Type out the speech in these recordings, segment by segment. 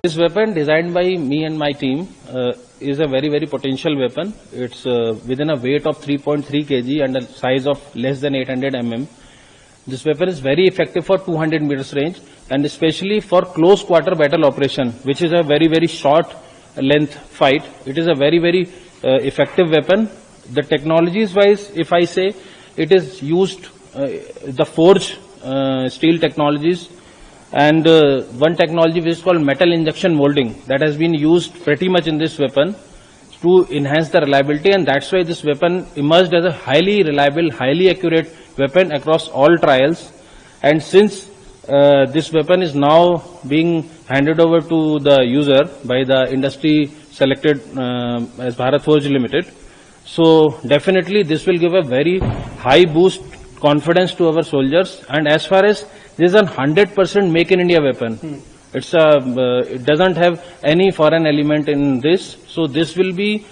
This weapon, designed by me and my team, is a very, very potential weapon. It's within a weight of 3.3 kg and a size of less than 800 mm. This weapon is very effective for 200 meters range, and especially for close quarter battle operation, which is a very, very short length fight. It is a very, very effective weapon. The technologies wise, if I say, it is used the forged steel technologies, and one technology which is called metal injection molding that has been used pretty much in this weapon to enhance the reliability, and that's why this weapon emerged as a highly reliable, highly accurate weapon across all trials. And since this weapon is now being handed over to the user by the industry selected as Bharat Forge Limited, so definitely this will give a very high boost confidence to our soldiers. And as far as this is a 100% make in India weapon, it's it doesn't have any foreign element in this, so this will be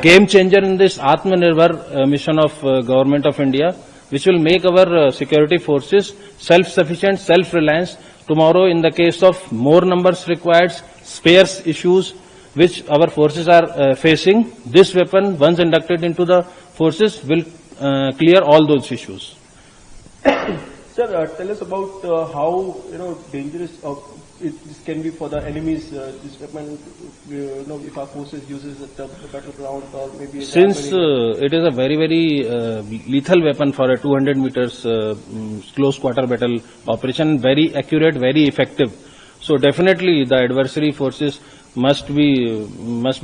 game changer in this Atmanirbhar mission of Government of India, which will make our security forces self-sufficient, self-reliant. Tomorrow, in the case of more numbers required, spares issues which our forces are facing, this weapon, once inducted into the forces, will clear all those issues. Sir, tell us about how dangerous this can be for the enemies. This weapon, if our forces uses it at the battleground or maybe. Since it is a very, very lethal weapon for a 200 meters close quarter battle operation, very accurate, very effective. So definitely the adversary forces must be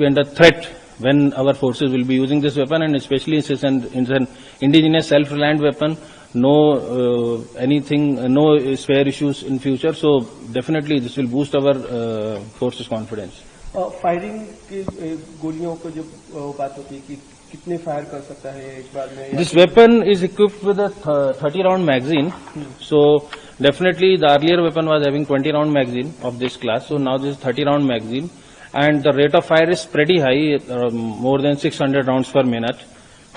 under threat when our forces will be using this weapon, and especially since it's an indigenous self-reliant weapon. No no spare issues in future, so definitely this will boost our forces confidence. Firing की गोलियों को जब बात होती है कि कितने fire कर सकता है एक बार में? This weapon is equipped with a 30 round magazine. So definitely the earlier weapon was having 20 round magazine of this class, so now this is 30 round magazine, and the rate of fire is pretty high, more than 600 rounds per minute.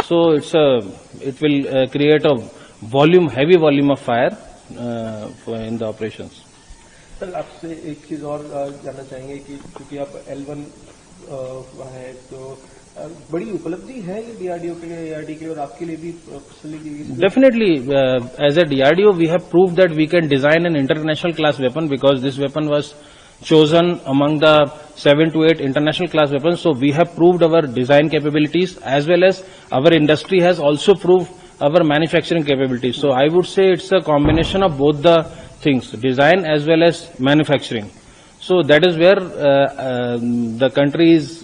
So it will create a heavy volume of fire in the operations. Sir, आपसे एक चीज और जानना चाहेंगे कि क्योंकि आप L1 है, तो बड़ी उपलब्धि है ये DRDO के लिए, ARD के लिए और आपके लिए भी? Definitely, as a DRDO, we have proved that we can design an international class weapon, because this weapon was chosen among the 7 to 8 international class weapons. So we have proved our design capabilities, as well as our industry has also proved our manufacturing capabilities. So I would say it's a combination of both the things, design as well as manufacturing. So that is where the country is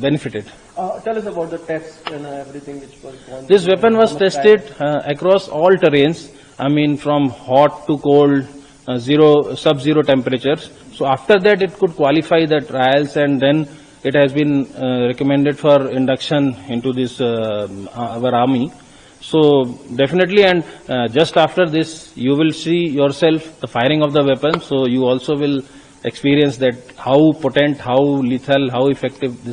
benefited. Tell us about the tests and everything which was gone. This weapon was tested across all terrains. I mean, from hot to cold, sub-zero temperatures. So after that, it could qualify the trials, and then it has been recommended for induction into this our army. So definitely, and just after this, you will see yourself the firing of the weapon. So you also will experience that how potent, how lethal, how effective this